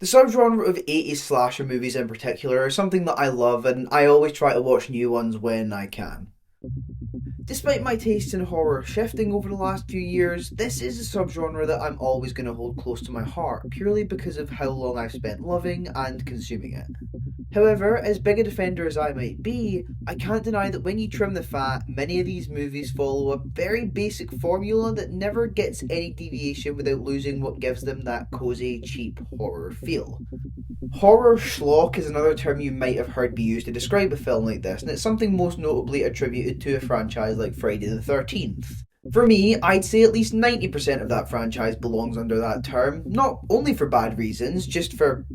The subgenre of 80s slasher movies in particular are something that I love, and I always try to watch new ones when I can. Despite my taste in horror shifting over the last few years, this is a subgenre that I'm always going to hold close to my heart, purely because of how long I've spent loving and consuming it. However, as big a defender as I might be, I can't deny that when you trim the fat, many of these movies follow a very basic formula that never gets any deviation without losing what gives them that cozy, cheap horror feel. Horror schlock is another term you might have heard be used to describe a film like this, and it's something most notably attributed to a franchise like Friday the 13th. For me, I'd say at least 90% of that franchise belongs under that term, not only for bad reasons, just for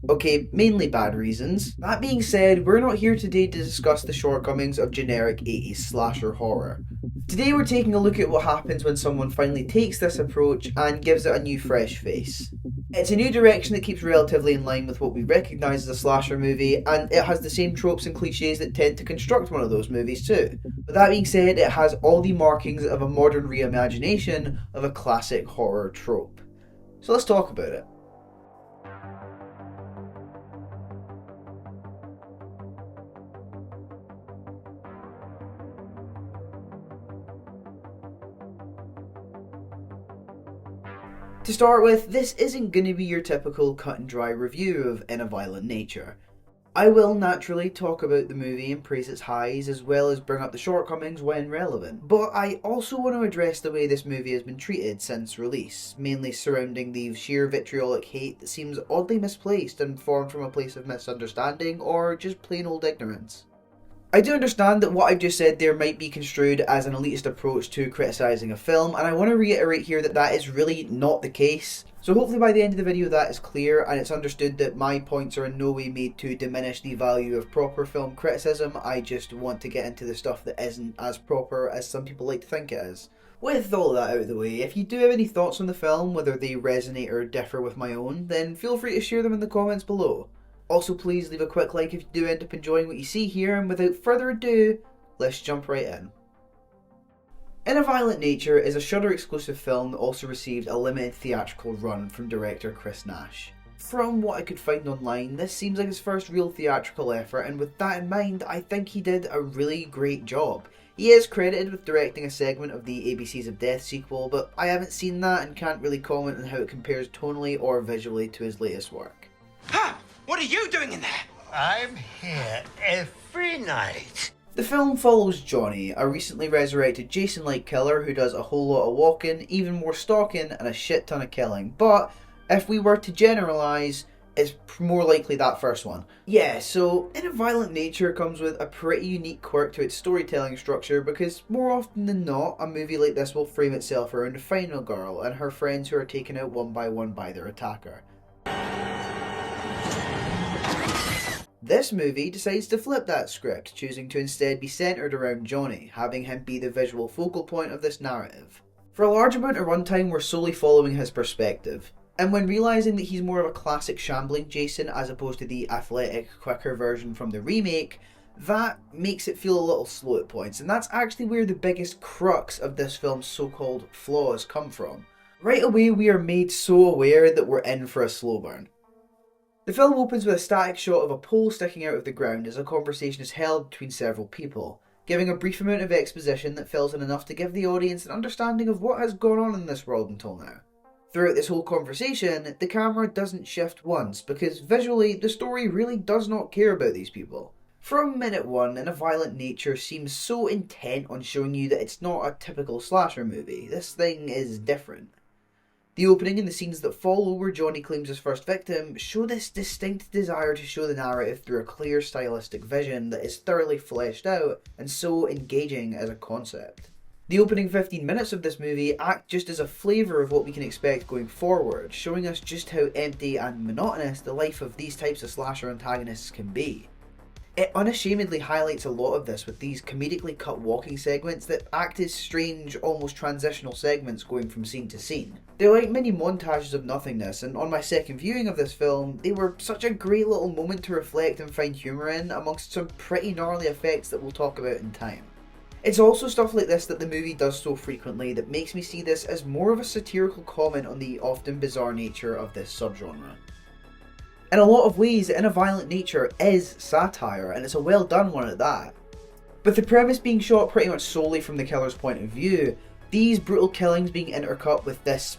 okay, mainly bad reasons. That being said, we're not here today to discuss the shortcomings of generic 80s slasher horror. Today we're taking a look at what happens when someone finally takes this approach and gives it a new fresh face. It's a new direction that keeps relatively in line with what we recognise as a slasher movie, and it has the same tropes and cliches that tend to construct one of those movies too. But that being said, it has all the markings of a modern reimagination of a classic horror trope. So let's talk about it. To start with, this isn't going to be your typical cut and dry review of In a Violent Nature. I will naturally talk about the movie and praise its highs as well as bring up the shortcomings when relevant, but I also want to address the way this movie has been treated since release, mainly surrounding the sheer vitriolic hate that seems oddly misplaced and formed from a place of misunderstanding or just plain old ignorance. I do understand that what I've just said there might be construed as an elitist approach to criticising a film, and I want to reiterate here that that is really not the case. So hopefully by the end of the video that is clear and it's understood that my points are in no way made to diminish the value of proper film criticism. I just want to get into the stuff that isn't as proper as some people like to think it is. With all that out of the way, if you do have any thoughts on the film, whether they resonate or differ with my own, then feel free to share them in the comments below. Also, please leave a quick like if you do end up enjoying what you see here, and without further ado, let's jump right in. In a Violent Nature is a Shudder exclusive film that also received a limited theatrical run from director Chris Nash. From what I could find online, this seems like his first real theatrical effort, and with that in mind, I think he did a really great job. He is credited with directing a segment of the ABCs of Death sequel, but I haven't seen that and can't really comment on how it compares tonally or visually to his latest work. Ha! What are you doing in there? I'm here every night. The film follows Johnny, a recently resurrected Jason-like killer who does a whole lot of walking, even more stalking, and a shit ton of killing. But if we were to generalise, it's more likely that first one. Yeah, so In a Violent Nature comes with a pretty unique quirk to its storytelling structure because more often than not, a movie like this will frame itself around a final girl and her friends who are taken out one by their attacker. This movie decides to flip that script, choosing to instead be centred around Johnny, having him be the visual focal point of this narrative. For a large amount of runtime, we're solely following his perspective, and when realising that he's more of a classic shambling Jason as opposed to the athletic, quicker version from the remake, that makes it feel a little slow at points, and that's actually where the biggest crux of this film's so-called flaws come from. Right away, we are made so aware that we're in for a slow burn. The film opens with a static shot of a pole sticking out of the ground as a conversation is held between several people, giving a brief amount of exposition that fills in enough to give the audience an understanding of what has gone on in this world until now. Throughout this whole conversation, the camera doesn't shift once, because visually, the story really does not care about these people. From minute one, In a Violent Nature seems so intent on showing you that it's not a typical slasher movie. This thing is different. The opening and the scenes that follow, where Johnny claims his first victim, show this distinct desire to show the narrative through a clear stylistic vision that is thoroughly fleshed out and so engaging as a concept. The opening 15 minutes of this movie act just as a flavour of what we can expect going forward, showing us just how empty and monotonous the life of these types of slasher antagonists can be. It unashamedly highlights a lot of this with these comedically cut walking segments that act as strange, almost transitional segments going from scene to scene. They're like mini montages of nothingness, and on my second viewing of this film, they were such a great little moment to reflect and find humour in, amongst some pretty gnarly effects that we'll talk about in time. It's also stuff like this that the movie does so frequently that makes me see this as more of a satirical comment on the often bizarre nature of this subgenre. In a lot of ways, In a Violent Nature is satire, and it's a well done one at that. With the premise being shot pretty much solely from the killer's point of view, these brutal killings being intercut with this,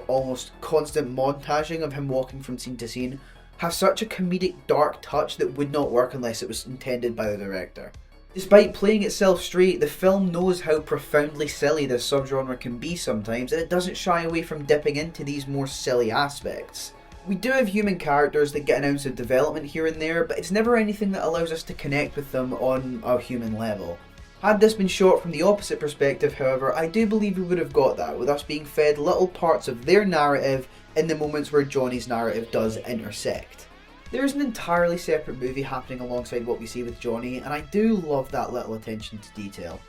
almost constant montaging of him walking from scene to scene, have such a comedic dark touch that would not work unless it was intended by the director. Despite playing itself straight, the film knows how profoundly silly this subgenre can be sometimes, and it doesn't shy away from dipping into these more silly aspects. We do have human characters that get an ounce of development here and there, but it's never anything that allows us to connect with them on a human level. Had this been shot from the opposite perspective, however, I do believe we would have got that, with us being fed little parts of their narrative in the moments where Johnny's narrative does intersect. There is an entirely separate movie happening alongside what we see with Johnny, and I do love that little attention to detail.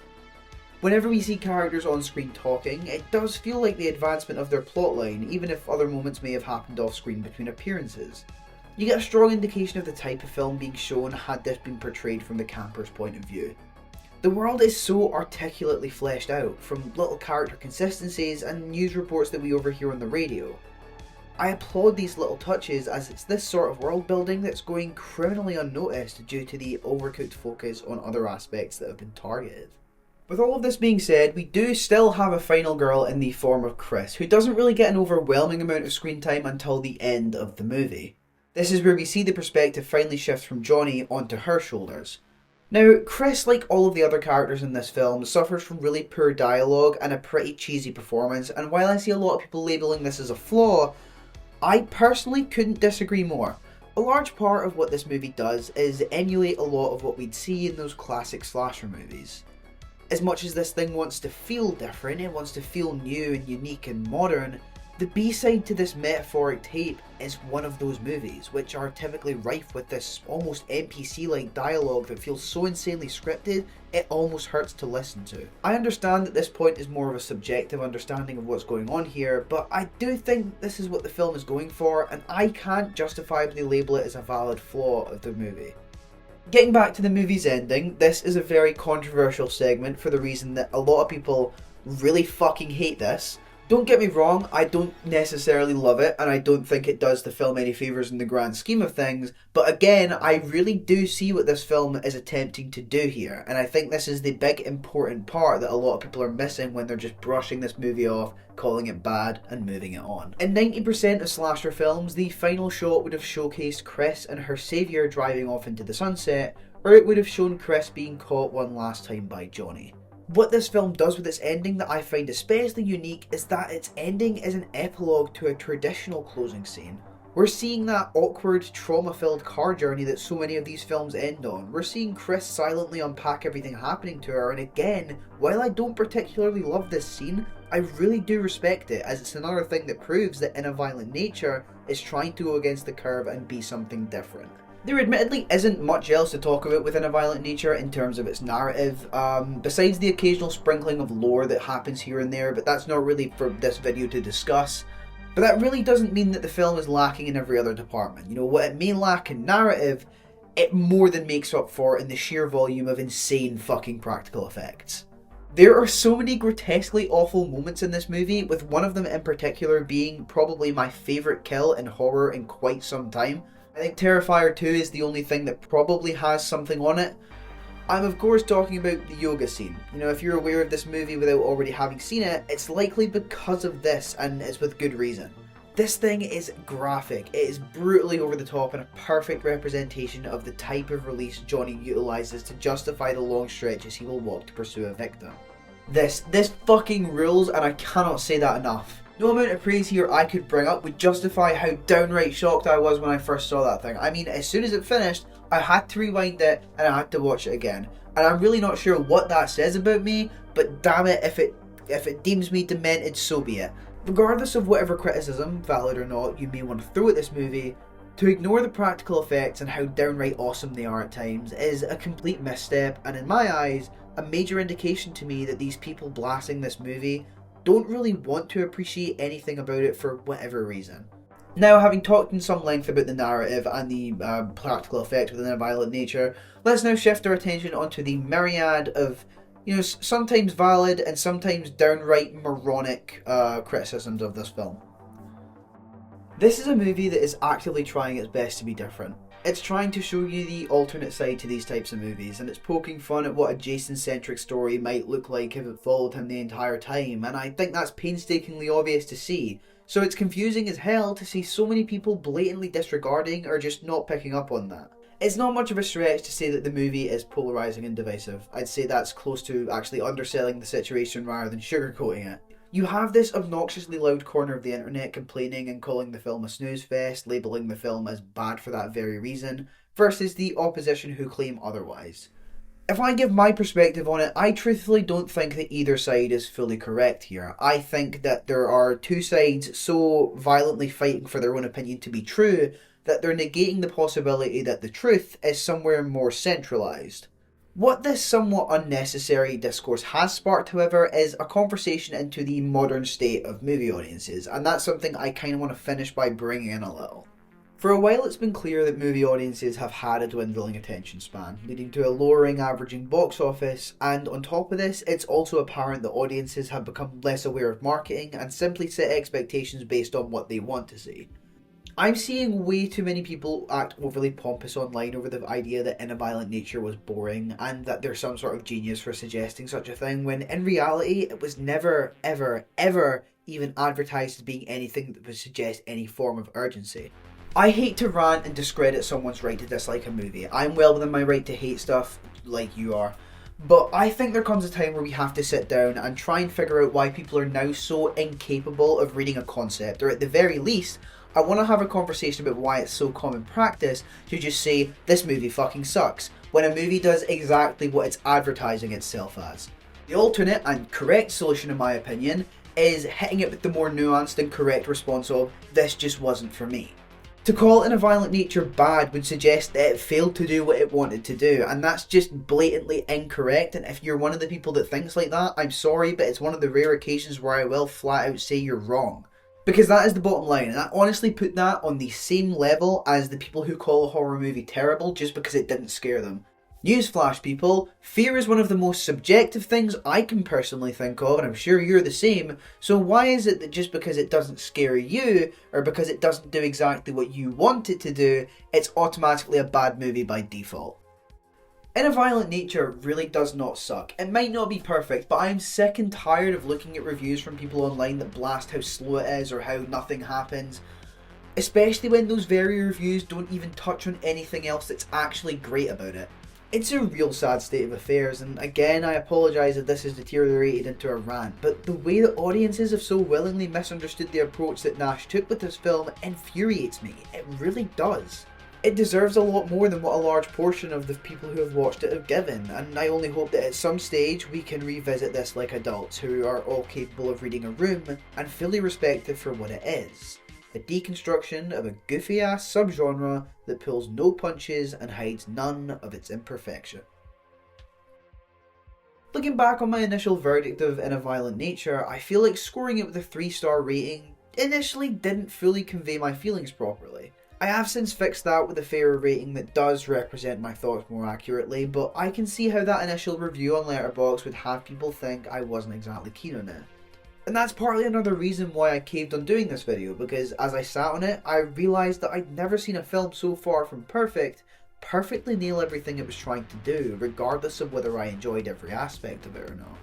Whenever we see characters on screen talking, it does feel like the advancement of their plotline, even if other moments may have happened off screen between appearances. You get a strong indication of the type of film being shown had this been portrayed from the camper's point of view. The world is so articulately fleshed out, from little character consistencies and news reports that we overhear on the radio. I applaud these little touches, as it's this sort of world building that's going criminally unnoticed due to the overcooked focus on other aspects that have been targeted. With all of this being said, we do still have a final girl in the form of Chris, who doesn't really get an overwhelming amount of screen time until the end of the movie. This is where we see the perspective finally shifts from Johnny onto her shoulders. Now, Chris, like all of the other characters in this film, suffers from really poor dialogue and a pretty cheesy performance, and while I see a lot of people labelling this as a flaw, I personally couldn't disagree more. A large part of what this movie does is emulate a lot of what we'd see in those classic slasher movies. As much as this thing wants to feel different, it wants to feel new and unique and modern, the B-side to this metaphoric tape is one of those movies, which are typically rife with this almost NPC-like dialogue that feels so insanely scripted, it almost hurts to listen to. I understand that this point is more of a subjective understanding of what's going on here, but I do think this is what the film is going for, and I can't justifiably label it as a valid flaw of the movie. Getting back to the movie's ending, this is a very controversial segment for the reason that a lot of people really fucking hate this. Don't get me wrong, I don't necessarily love it, and I don't think it does the film any favours in the grand scheme of things, but again, I really do see what this film is attempting to do here, and I think this is the big important part that a lot of people are missing when they're just brushing this movie off, calling it bad, and moving it on. In 90% of slasher films, the final shot would have showcased Chris and her saviour driving off into the sunset, or it would have shown Chris being caught one last time by Johnny. What this film does with its ending that I find especially unique is that its ending is an epilogue to a traditional closing scene. We're seeing that awkward, trauma-filled car journey that so many of these films end on. We're seeing Chris silently unpack everything happening to her, and again, while I don't particularly love this scene, I really do respect it, as it's another thing that proves that In a Violent Nature is trying to go against the curve and be something different. There admittedly isn't much else to talk about within A Violent Nature in terms of its narrative, besides the occasional sprinkling of lore that happens here and there, but that's not really for this video to discuss. But that really doesn't mean that the film is lacking in every other department. What it may lack in narrative, it more than makes up for in the sheer volume of insane fucking practical effects. There are so many grotesquely awful moments in this movie, with one of them in particular being probably my favourite kill in horror in quite some time. I think Terrifier 2 is the only thing that probably has something on it. I'm of course talking about the yoga scene. If you're aware of this movie without already having seen it, it's likely because of this, and it's with good reason. This thing is graphic, it is brutally over the top and a perfect representation of the type of release Johnny utilises to justify the long stretches he will walk to pursue a victim. This fucking rules, and I cannot say that enough. No amount of praise here I could bring up would justify how downright shocked I was when I first saw that thing. I mean, as soon as it finished, I had to rewind it and I had to watch it again. And I'm really not sure what that says about me, but damn it, if it deems me demented, so be it. Regardless of whatever criticism, valid or not, you may want to throw at this movie, to ignore the practical effects and how downright awesome they are at times is a complete misstep, and in my eyes, a major indication to me that these people blasting this movie don't really want to appreciate anything about it for whatever reason. Now, having talked in some length about the narrative and the practical effects within A Violent Nature, let's now shift our attention onto the myriad of Sometimes valid and sometimes downright moronic criticisms of this film. This is a movie that is actively trying its best to be different. It's trying to show you the alternate side to these types of movies, and it's poking fun at what a Jason-centric story might look like if it followed him the entire time, and I think that's painstakingly obvious to see. So it's confusing as hell to see so many people blatantly disregarding or just not picking up on that. It's not much of a stretch to say that the movie is polarising and divisive. I'd say that's close to actually underselling the situation rather than sugarcoating it. You have this obnoxiously loud corner of the internet complaining and calling the film a snooze fest, labelling the film as bad for that very reason, versus the opposition who claim otherwise. If I give my perspective on it, I truthfully don't think that either side is fully correct here. I think that there are two sides so violently fighting for their own opinion to be true that they're negating the possibility that the truth is somewhere more centralised. What this somewhat unnecessary discourse has sparked, however, is a conversation into the modern state of movie audiences, and that's something I kind of want to finish by bringing in a little. For a while it's been clear that movie audiences have had a dwindling attention span, leading to a lowering averaging box office, and on top of this, it's also apparent that audiences have become less aware of marketing and simply set expectations based on what they want to see. I'm seeing way too many people act overly pompous online over the idea that In a Violent Nature was boring and that they're some sort of genius for suggesting such a thing, when in reality it was never, ever, ever even advertised as being anything that would suggest any form of urgency. I hate to rant and discredit someone's right to dislike a movie. I'm well within my right to hate stuff like you are. But I think there comes a time where we have to sit down and try and figure out why people are now so incapable of reading a concept, or at the very least, I want to have a conversation about why it's so common practice to just say, this movie fucking sucks, when a movie does exactly what it's advertising itself as. The alternate and correct solution, in my opinion, is hitting it with the more nuanced and correct response of, this just wasn't for me. To call In a Violent Nature bad would suggest that it failed to do what it wanted to do, and that's just blatantly incorrect, and if you're one of the people that thinks like that, I'm sorry, but it's one of the rare occasions where I will flat out say you're wrong. Because that is the bottom line, and I honestly put that on the same level as the people who call a horror movie terrible just because it didn't scare them. Newsflash, people, fear is one of the most subjective things I can personally think of, and I'm sure you're the same, so why is it that just because it doesn't scare you, or because it doesn't do exactly what you want it to do, it's automatically a bad movie by default? In a Violent Nature really does not suck. It might not be perfect, but I'm sick and tired of looking at reviews from people online that blast how slow it is or how nothing happens. Especially when those very reviews don't even touch on anything else that's actually great about it. It's a real sad state of affairs, and again I apologise if this has deteriorated into a rant, but the way that audiences have so willingly misunderstood the approach that Nash took with this film infuriates me. It really does. It deserves a lot more than what a large portion of the people who have watched it have given, and I only hope that at some stage we can revisit this like adults who are all capable of reading a room and fully respect it for what it is. A deconstruction of a goofy ass subgenre that pulls no punches and hides none of its imperfection. Looking back on my initial verdict of In a Violent Nature, I feel like scoring it with a 3-star rating initially didn't fully convey my feelings properly. I have since fixed that with a fairer rating that does represent my thoughts more accurately, but I can see how that initial review on Letterboxd would have people think I wasn't exactly keen on it. And that's partly another reason why I caved on doing this video, because as I sat on it, I realised that I'd never seen a film so far from perfectly nail everything it was trying to do, regardless of whether I enjoyed every aspect of it or not.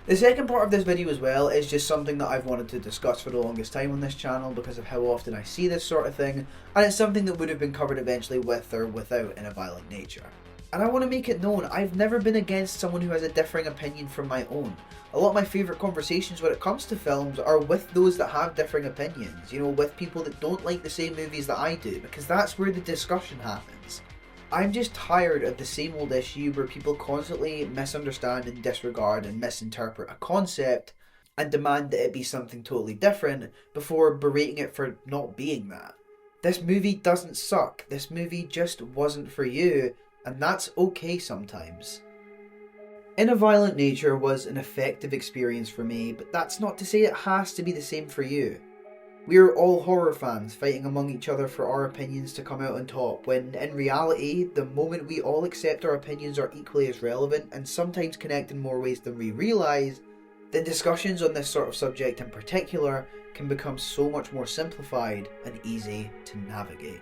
The second part of this video as well is just something that I've wanted to discuss for the longest time on this channel because of how often I see this sort of thing, and it's something that would have been covered eventually with or without In a Violent Nature. And I want to make it known, I've never been against someone who has a differing opinion from my own. A lot of my favourite conversations when it comes to films are with those that have differing opinions, with people that don't like the same movies that I do, because that's where the discussion happens. I'm just tired of the same old issue where people constantly misunderstand and disregard and misinterpret a concept and demand that it be something totally different before berating it for not being that. This movie doesn't suck, this movie just wasn't for you, and that's okay sometimes. In a Violent Nature was an effective experience for me, but that's not to say it has to be the same for you. We are all horror fans fighting among each other for our opinions to come out on top, when in reality, the moment we all accept our opinions are equally as relevant and sometimes connect in more ways than we realise, then discussions on this sort of subject in particular can become so much more simplified and easy to navigate.